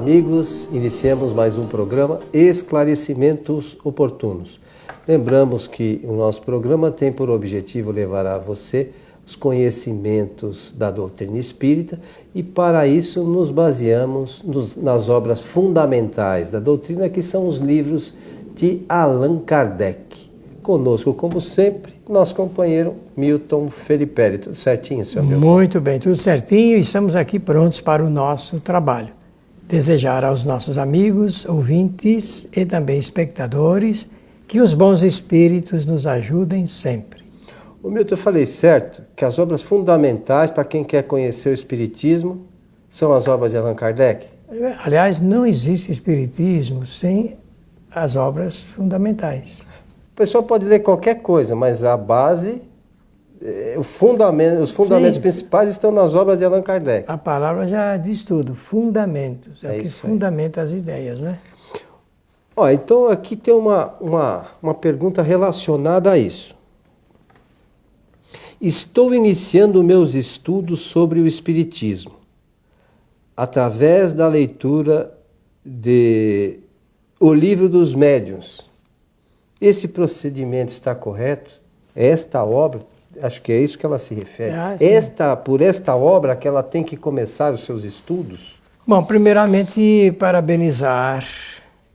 amigos, iniciamos mais um programa Esclarecimentos Oportunos. Lembramos que o nosso programa tem por objetivo levar a você os conhecimentos da doutrina espírita e para isso nos baseamos nas obras fundamentais da doutrina, que são os livros de Allan Kardec. Conosco, como sempre, nosso companheiro Milton Felipelli. Tudo certinho, senhor Milton? Muito bem, tudo certinho e estamos aqui prontos para o nosso trabalho. Desejar aos nossos amigos, ouvintes e também espectadores que os bons espíritos nos ajudem sempre. O Milton, eu falei certo que as obras fundamentais para quem quer conhecer o Espiritismo são as obras de Allan Kardec? Aliás, não existe Espiritismo sem as obras fundamentais. O pessoal pode ler qualquer coisa, mas a base, os fundamentos principais estão nas obras de Allan Kardec. A palavra já diz tudo, fundamentos, é o que fundamenta as ideias, né? Então aqui tem uma pergunta relacionada a isso. Estou iniciando meus estudos sobre o Espiritismo, através da leitura de O Livro dos Médiuns. Esse procedimento está correto? Esta obra, acho que é isso que ela se refere. Por esta obra que ela tem que começar os seus estudos? Bom, primeiramente, parabenizar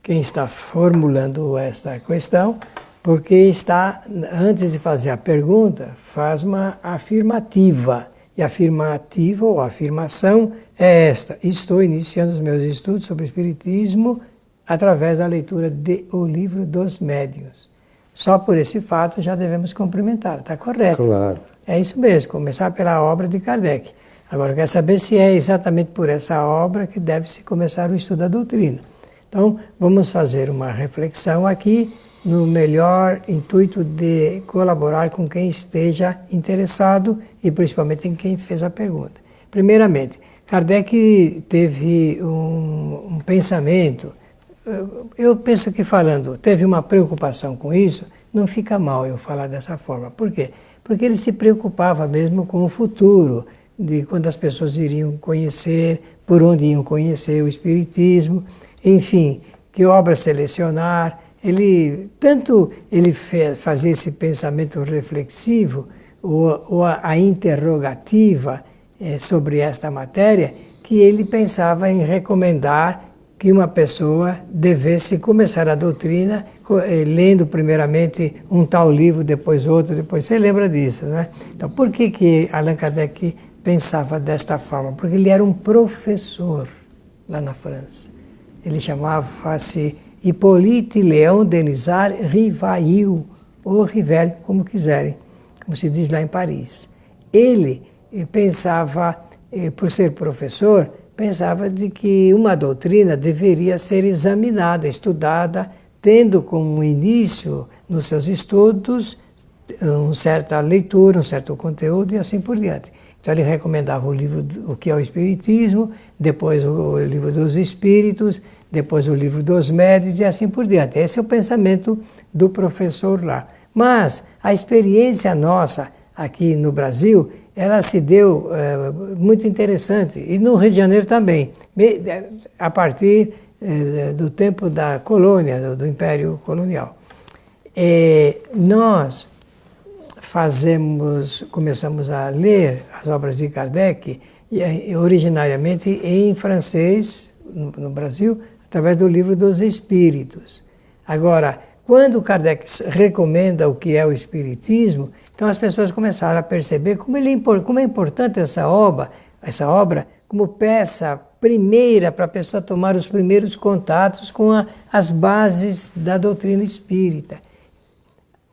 quem está formulando esta questão, porque está, antes de fazer a pergunta, faz uma afirmativa. E a afirmativa ou afirmação é esta: estou iniciando os meus estudos sobre o Espiritismo através da leitura de O Livro dos Médiuns. Só por esse fato já devemos cumprimentar, está correto? Claro. É isso mesmo, começar pela obra de Kardec. Agora, quer saber se é exatamente por essa obra que deve-se começar o estudo da doutrina. Então, vamos fazer uma reflexão aqui, no melhor intuito de colaborar com quem esteja interessado e principalmente em quem fez a pergunta. Primeiramente, Kardec teve um pensamento. Eu penso que teve uma preocupação com isso, não fica mal eu falar dessa forma. Por quê? Porque ele se preocupava mesmo com o futuro, de quando as pessoas iriam conhecer, por onde iam conhecer o Espiritismo, enfim, que obras selecionar. Ele fazia esse pensamento reflexivo, ou a interrogativa sobre esta matéria, que ele pensava em recomendar que uma pessoa devesse começar a doutrina lendo primeiramente um tal livro, depois outro, depois... Você lembra disso, né? Então, por que Allan Kardec pensava desta forma? Porque ele era um professor lá na França. Ele chamava-se Hippolyte Léon Denisard Rivail, ou Rivel, como quiserem, como se diz lá em Paris. Ele pensava, por ser professor, pensava de que uma doutrina deveria ser examinada, estudada, tendo como início nos seus estudos uma certa leitura, um certo conteúdo e assim por diante. Então ele recomendava o livro O que é o Espiritismo, depois o Livro dos Espíritos, depois o Livro dos Médiuns e assim por diante. Esse é o pensamento do professor lá. Mas a experiência nossa aqui no Brasil, ela se deu muito interessante, e no Rio de Janeiro também, a partir do tempo da colônia, do Império Colonial. Nós começamos a ler as obras de Kardec, originariamente em francês, no Brasil, através do Livro dos Espíritos. Agora, quando Kardec recomenda o que é o Espiritismo, então as pessoas começaram a perceber como é importante essa obra como peça primeira para a pessoa tomar os primeiros contatos com as bases da doutrina espírita.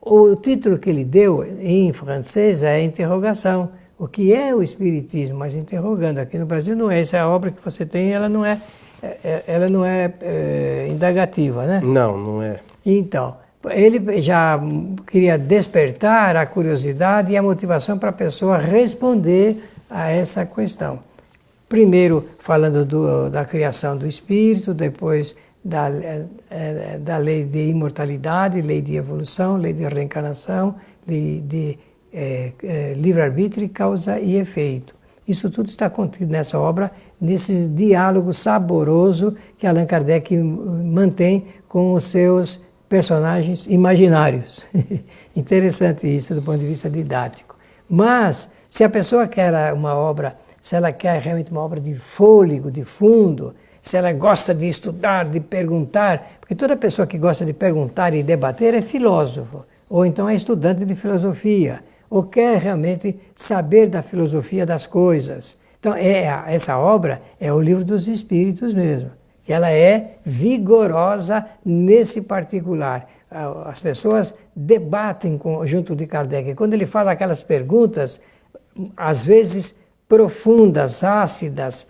O título que ele deu em francês é Interrogação. O que é o Espiritismo? Mas interrogando. Aqui no Brasil não é. Essa é a obra que você tem, ela não é indagativa, né? Não é. Então, ele já queria despertar a curiosidade e a motivação para a pessoa responder a essa questão. Primeiro falando da criação do espírito, depois da lei de imortalidade, lei de evolução, lei de reencarnação, lei de livre-arbítrio, causa e efeito. Isso tudo está contido nessa obra, nesse diálogo saboroso que Allan Kardec mantém com os seus personagens imaginários. Interessante isso do ponto de vista didático. Mas, se a pessoa quer uma obra, se ela quer realmente uma obra de fôlego, de fundo, se ela gosta de estudar, de perguntar, porque toda pessoa que gosta de perguntar e debater é filósofo, ou então é estudante de filosofia, ou quer realmente saber da filosofia das coisas. Então, essa obra é o Livro dos Espíritos mesmo. Ela é vigorosa nesse particular. As pessoas debatem junto de Kardec. Quando ele fala aquelas perguntas, às vezes profundas, ácidas,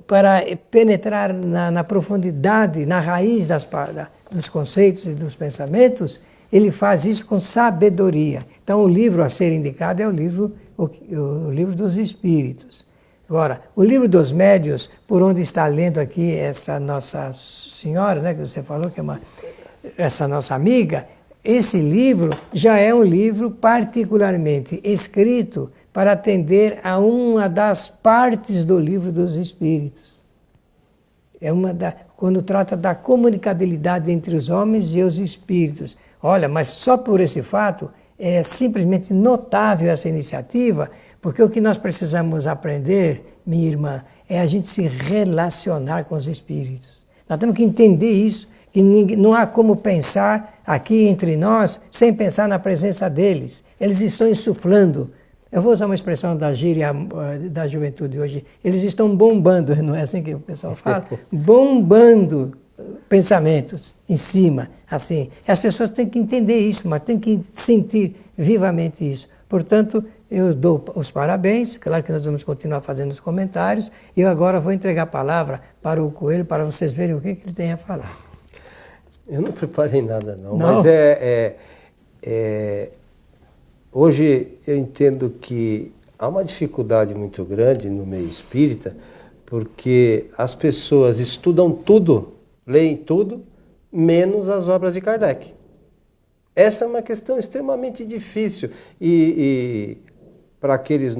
para penetrar na profundidade, na raiz dos conceitos e dos pensamentos, ele faz isso com sabedoria. Então, o livro a ser indicado é o livro dos Espíritos. Agora, o Livro dos Médiuns, por onde está lendo aqui essa Nossa Senhora, né, que você falou que é essa nossa amiga, esse livro já é um livro particularmente escrito para atender a uma das partes do Livro dos Espíritos. Quando trata da comunicabilidade entre os homens e os espíritos. Olha, mas só por esse fato é simplesmente notável essa iniciativa, porque o que nós precisamos aprender, minha irmã, é a gente se relacionar com os espíritos. Nós temos que entender isso, que não há como pensar aqui entre nós sem pensar na presença deles. Eles estão insuflando. Eu vou usar uma expressão da gíria da juventude hoje. Eles estão bombando, não é assim que o pessoal fala? Bombando pensamentos em cima, assim. E as pessoas têm que entender isso, mas têm que sentir vivamente isso. Portanto, eu dou os parabéns, claro que nós vamos continuar fazendo os comentários, e eu agora vou entregar a palavra para o Coelho, para vocês verem o que ele tem a falar. Eu não preparei nada não. Mas hoje eu entendo que há uma dificuldade muito grande no meio espírita, porque as pessoas estudam tudo, leem tudo, menos as obras de Kardec. Essa é uma questão extremamente difícil e para aqueles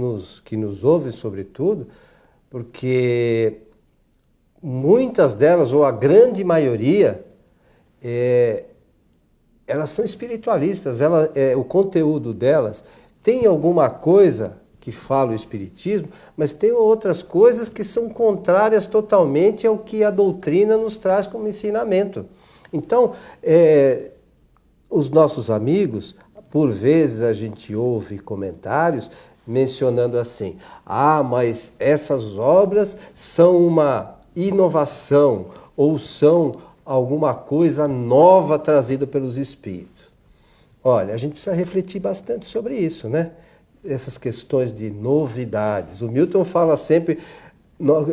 que nos ouvem, sobretudo, porque muitas delas, ou a grande maioria, elas são espiritualistas, o conteúdo delas tem alguma coisa que fala o espiritismo, mas tem outras coisas que são contrárias totalmente ao que a doutrina nos traz como ensinamento. Então, os nossos amigos, por vezes a gente ouve comentários mencionando assim, mas essas obras são uma inovação ou são alguma coisa nova trazida pelos espíritos. Olha, a gente precisa refletir bastante sobre isso, né? Essas questões de novidades. O Milton fala sempre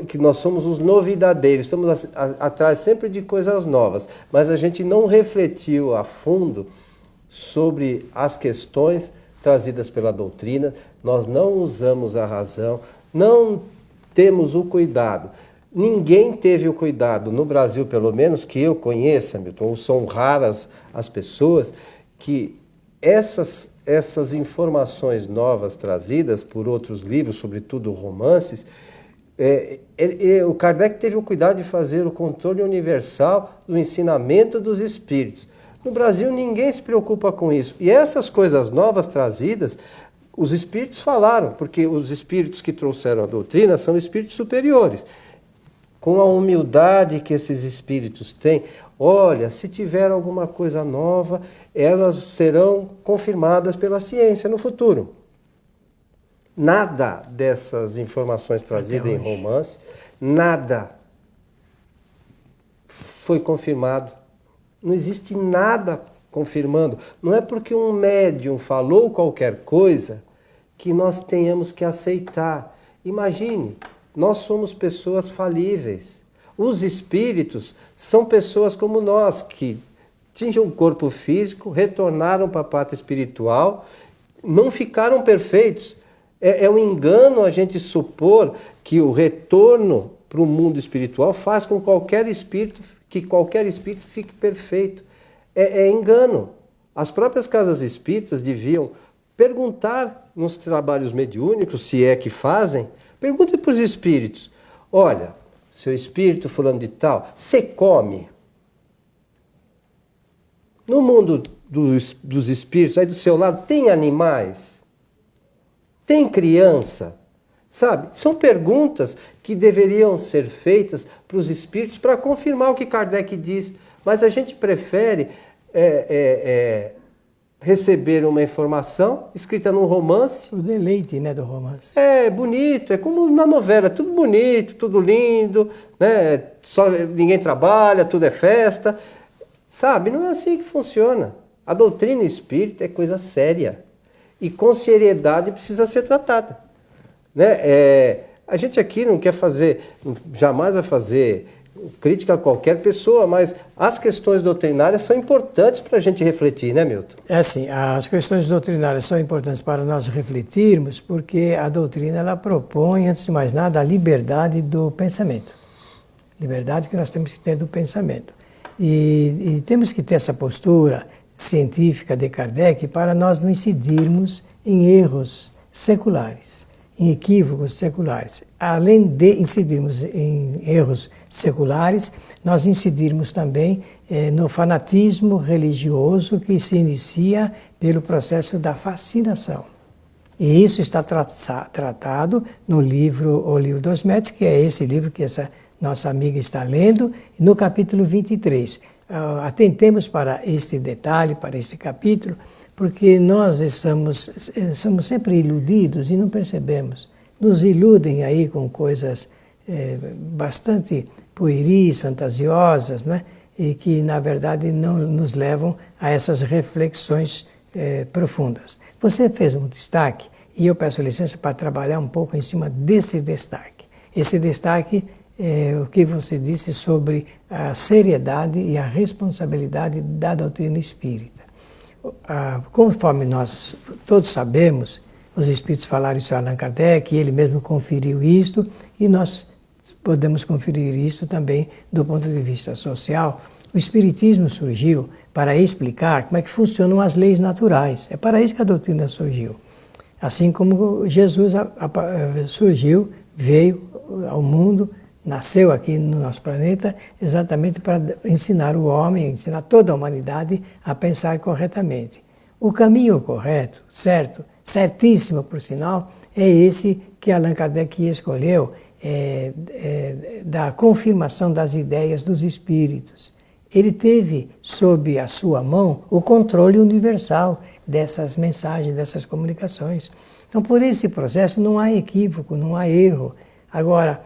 que nós somos os novidadeiros, estamos atrás sempre de coisas novas, mas a gente não refletiu a fundo sobre as questões trazidas pela doutrina, nós não usamos a razão, não temos o cuidado. Ninguém teve o cuidado, no Brasil pelo menos, que eu conheça, Milton, ou são raras as pessoas que essas informações novas trazidas por outros livros, sobretudo romances, o Kardec teve o cuidado de fazer o controle universal do ensinamento dos espíritos. No Brasil ninguém se preocupa com isso. E essas coisas novas trazidas, os espíritos falaram, porque os espíritos que trouxeram a doutrina são espíritos superiores. Com a humildade que esses espíritos têm, olha, se tiver alguma coisa nova, elas serão confirmadas pela ciência no futuro. Nada dessas informações trazidas em romance, nada foi confirmado. Não existe nada confirmando. Não é porque um médium falou qualquer coisa que nós tenhamos que aceitar. Imagine, nós somos pessoas falíveis. Os espíritos são pessoas como nós, que tinham um corpo físico, retornaram para a pátria espiritual, não ficaram perfeitos. É um engano a gente supor que o retorno para o mundo espiritual faz com que qualquer espírito fique perfeito. É engano. As próprias casas espíritas deviam perguntar nos trabalhos mediúnicos, se é que fazem, pergunte para os espíritos. Olha, seu espírito fulano de tal, você come? No mundo dos espíritos, aí do seu lado, tem animais? Tem criança? Sabe? São perguntas que deveriam ser feitas para os espíritos para confirmar o que Kardec diz. Mas a gente prefere receber uma informação escrita num romance. O deleite, né, do romance. É bonito, é como na novela, tudo bonito, tudo lindo, né? Só ninguém trabalha, tudo é festa. Sabe? Não é assim que funciona. A doutrina espírita é coisa séria e com seriedade precisa ser tratada. Né? A gente aqui não quer fazer, jamais vai fazer crítica a qualquer pessoa, mas as questões doutrinárias são importantes para a gente refletir, né, Milton? É assim, as questões doutrinárias são importantes para nós refletirmos, porque a doutrina ela propõe, antes de mais nada, a liberdade do pensamento. Liberdade que nós temos que ter do pensamento. E temos que ter essa postura científica de Kardec para nós não incidirmos em erros seculares, em equívocos seculares. Além de incidirmos em erros seculares, nós incidirmos também no fanatismo religioso que se inicia pelo processo da fascinação. E isso está tratado no livro O Livro dos Médiuns, que é esse livro que essa nossa amiga está lendo, no capítulo 23. Atentemos para este detalhe, para este capítulo, porque nós somos sempre iludidos e não percebemos. Nos iludem aí com coisas bastante pueris, fantasiosas, né? E que, na verdade, não nos levam a essas reflexões profundas. Você fez um destaque, e eu peço licença para trabalhar um pouco em cima desse destaque. Esse destaque é o que você disse sobre a seriedade e a responsabilidade da doutrina espírita. Conforme nós todos sabemos, os espíritos falaram isso a Allan Kardec, e ele mesmo conferiu isto, e nós podemos conferir isso também do ponto de vista social. O espiritismo surgiu para explicar como é que funcionam as leis naturais. É para isso que a doutrina surgiu. Assim como Jesus surgiu, veio ao mundo, nasceu aqui no nosso planeta exatamente para ensinar o homem, ensinar toda a humanidade a pensar corretamente. O caminho correto, certo, certíssimo por sinal, é esse que Allan Kardec escolheu, da confirmação das ideias dos espíritos. Ele teve sob a sua mão o controle universal dessas mensagens, dessas comunicações. Então, por esse processo não há equívoco, não há erro. Agora,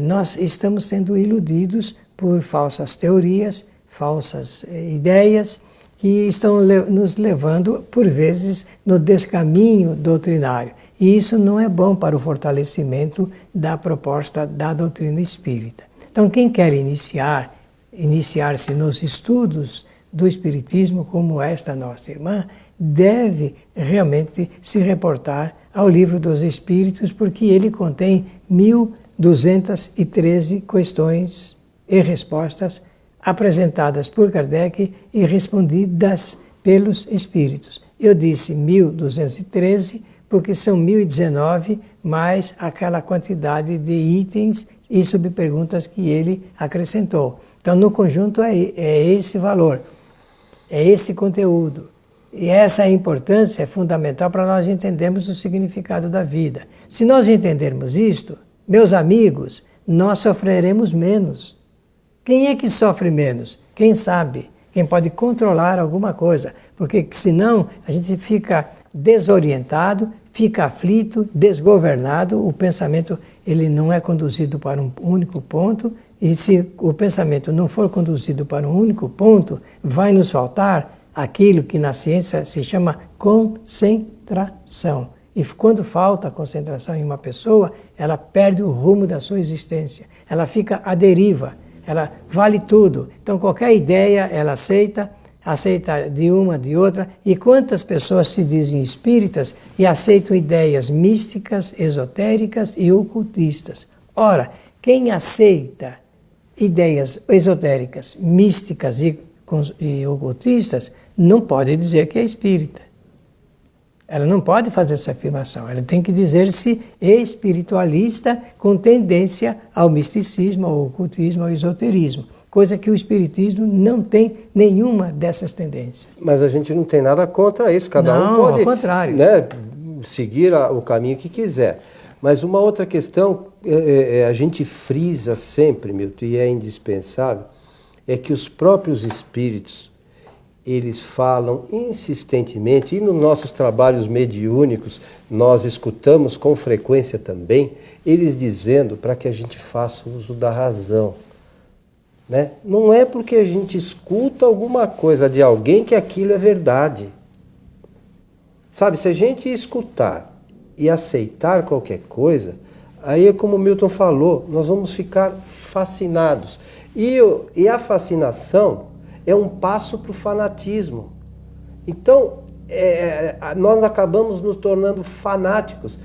nós estamos sendo iludidos por falsas teorias, falsas ideias, que estão nos levando, por vezes, no descaminho doutrinário. E isso não é bom para o fortalecimento da proposta da doutrina espírita. Então, quem quer iniciar-se nos estudos do Espiritismo, como esta nossa irmã, deve realmente se reportar ao Livro dos Espíritos, porque ele contém 1.213 questões e respostas apresentadas por Kardec e respondidas pelos Espíritos. Eu disse 1.213 porque são 1.019 mais aquela quantidade de itens e subperguntas que ele acrescentou. Então, no conjunto é esse valor, é esse conteúdo. E essa importância é fundamental para nós entendermos o significado da vida. Se nós entendermos isto, meus amigos, nós sofreremos menos. Quem é que sofre menos? Quem sabe? Quem pode controlar alguma coisa. Porque senão a gente fica desorientado, fica aflito, desgovernado, o pensamento ele não é conduzido para um único ponto, e se o pensamento não for conduzido para um único ponto, vai nos faltar aquilo que na ciência se chama concentração. E quando falta concentração em uma pessoa, ela perde o rumo da sua existência, ela fica à deriva, ela vale tudo. Então qualquer ideia ela aceita de uma, de outra, e quantas pessoas se dizem espíritas e aceitam ideias místicas, esotéricas e ocultistas. Ora, quem aceita ideias esotéricas, místicas e ocultistas, não pode dizer que é espírita. Ela não pode fazer essa afirmação. Ela tem que dizer-se espiritualista com tendência ao misticismo, ao ocultismo, ao esoterismo. Coisa que o espiritismo não tem nenhuma dessas tendências. Mas a gente não tem nada contra isso. Cada não, um pode, ao contrário. Né, seguir o caminho que quiser. Mas uma outra questão, a gente frisa sempre, Milton, e é indispensável, é que os próprios espíritos, eles falam insistentemente, e nos nossos trabalhos mediúnicos, nós escutamos com frequência também, eles dizendo para que a gente faça uso da razão. Né? Não é porque a gente escuta alguma coisa de alguém que aquilo é verdade. Sabe, se a gente escutar e aceitar qualquer coisa, aí é como o Milton falou, nós vamos ficar fascinados. E a fascinação é um passo para o fanatismo. Então, nós acabamos nos tornando fanáticos.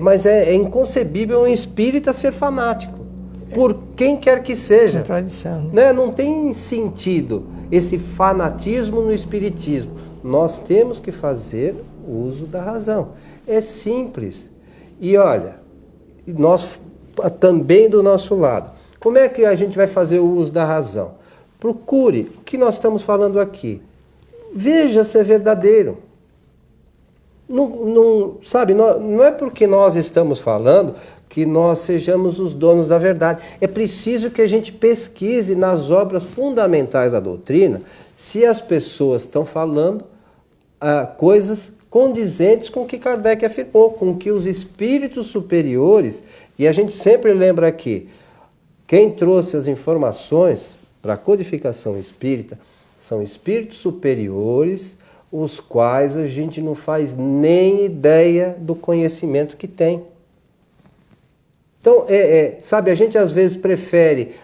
Mas é inconcebível um espírita ser fanático, por quem quer que seja. É tradição. Né? Não tem sentido esse fanatismo no espiritismo. Nós temos que fazer uso da razão. É simples. E olha, nós também do nosso lado. Como é que a gente vai fazer o uso da razão? Procure o que nós estamos falando aqui. Veja se é verdadeiro. Sabe, não é porque nós estamos falando que nós sejamos os donos da verdade. É preciso que a gente pesquise nas obras fundamentais da doutrina se as pessoas estão falando coisas condizentes com o que Kardec afirmou, com que os espíritos superiores, e a gente sempre lembra aqui, quem trouxe as informações para a codificação espírita são espíritos superiores, os quais a gente não faz nem ideia do conhecimento que tem. Então, sabe, a gente às vezes prefere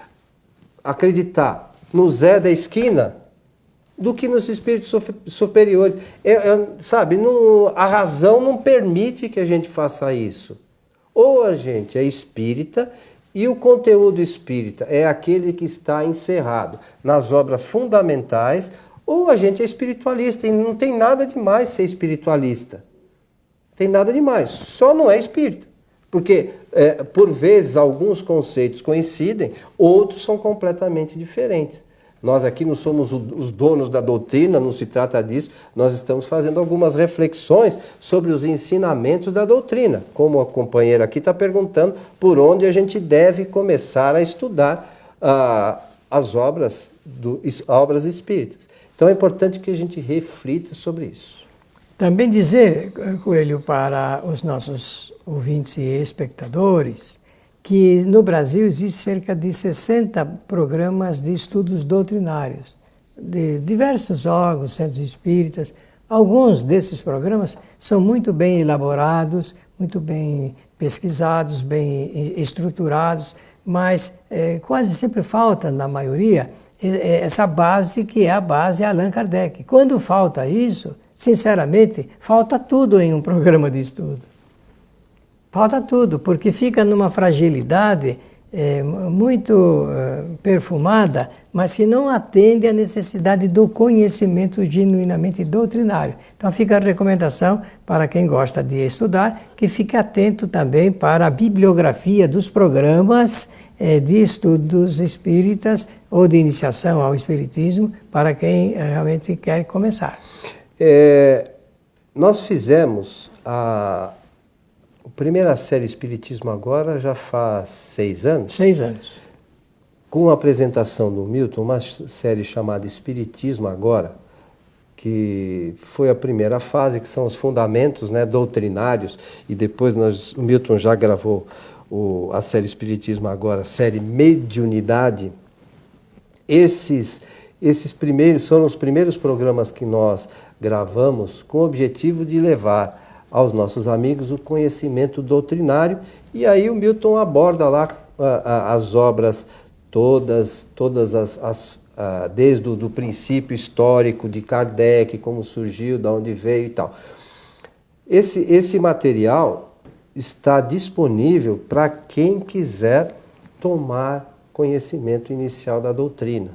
acreditar no Zé da esquina do que nos espíritos superiores. Sabe, a razão não permite que a gente faça isso. Ou a gente é espírita e o conteúdo espírita é aquele que está encerrado nas obras fundamentais, ou a gente é espiritualista, e não tem nada demais ser espiritualista. Tem nada demais, só não é espírita. Porque, por vezes, alguns conceitos coincidem, outros são completamente diferentes. Nós aqui não somos os donos da doutrina, não se trata disso, nós estamos fazendo algumas reflexões sobre os ensinamentos da doutrina. Como a companheira aqui está perguntando, por onde a gente deve começar a estudar as obras espíritas. Então é importante que a gente reflita sobre isso. Também dizer, Coelho, para os nossos ouvintes e espectadores, que no Brasil existe cerca de 60 programas de estudos doutrinários, de diversos órgãos, centros espíritas. Alguns desses programas são muito bem elaborados, muito bem pesquisados, bem estruturados, mas quase sempre falta, na maioria, essa base que é a base Allan Kardec. Quando falta isso, sinceramente, falta tudo em um programa de estudo. Falta tudo, porque fica numa fragilidade muito perfumada, mas que não atende à necessidade do conhecimento genuinamente doutrinário. Então fica a recomendação para quem gosta de estudar, que fique atento também para a bibliografia dos programas de estudos espíritas ou de iniciação ao espiritismo, para quem realmente quer começar. Nós fizemos a primeira série Espiritismo Agora já faz 6 anos. 6 anos. Com a apresentação do Milton, uma série chamada Espiritismo Agora, que foi a primeira fase, que são os fundamentos, né, doutrinários, e depois o Milton já gravou a série Espiritismo Agora, a série Mediunidade. Esses primeiros foram os primeiros programas que nós gravamos com o objetivo de levar aos nossos amigos o conhecimento doutrinário, e aí o Milton aborda lá as obras todas desde o princípio histórico de Kardec, como surgiu, de onde veio e tal. Esse material está disponível para quem quiser tomar conhecimento inicial da doutrina.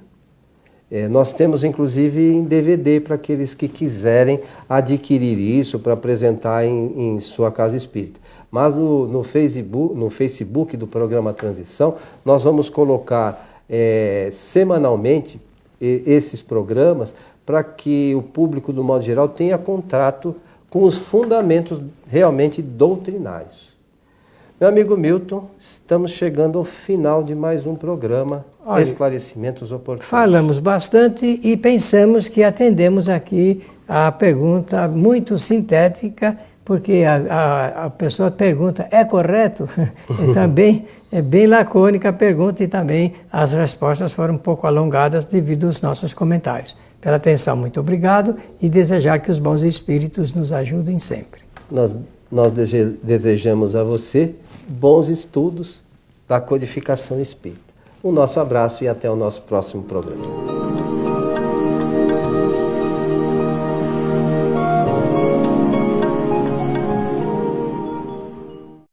Nós temos inclusive em DVD para aqueles que quiserem adquirir isso para apresentar em sua casa espírita. Mas no Facebook do programa Transição, nós vamos colocar semanalmente esses programas para que o público, do modo geral, tenha contato com os fundamentos realmente doutrinários. Meu amigo Milton, estamos chegando ao final de mais um programa, Esclarecimentos Oportunos. Falamos bastante e pensamos que atendemos aqui a pergunta muito sintética, porque a pessoa pergunta, é correto? E também é bem lacônica a pergunta e também as respostas foram um pouco alongadas devido aos nossos comentários. Pela atenção, muito obrigado e desejar que os bons espíritos nos ajudem sempre. Nós desejamos a você bons estudos da codificação espírita. Um nosso abraço e até o nosso próximo programa.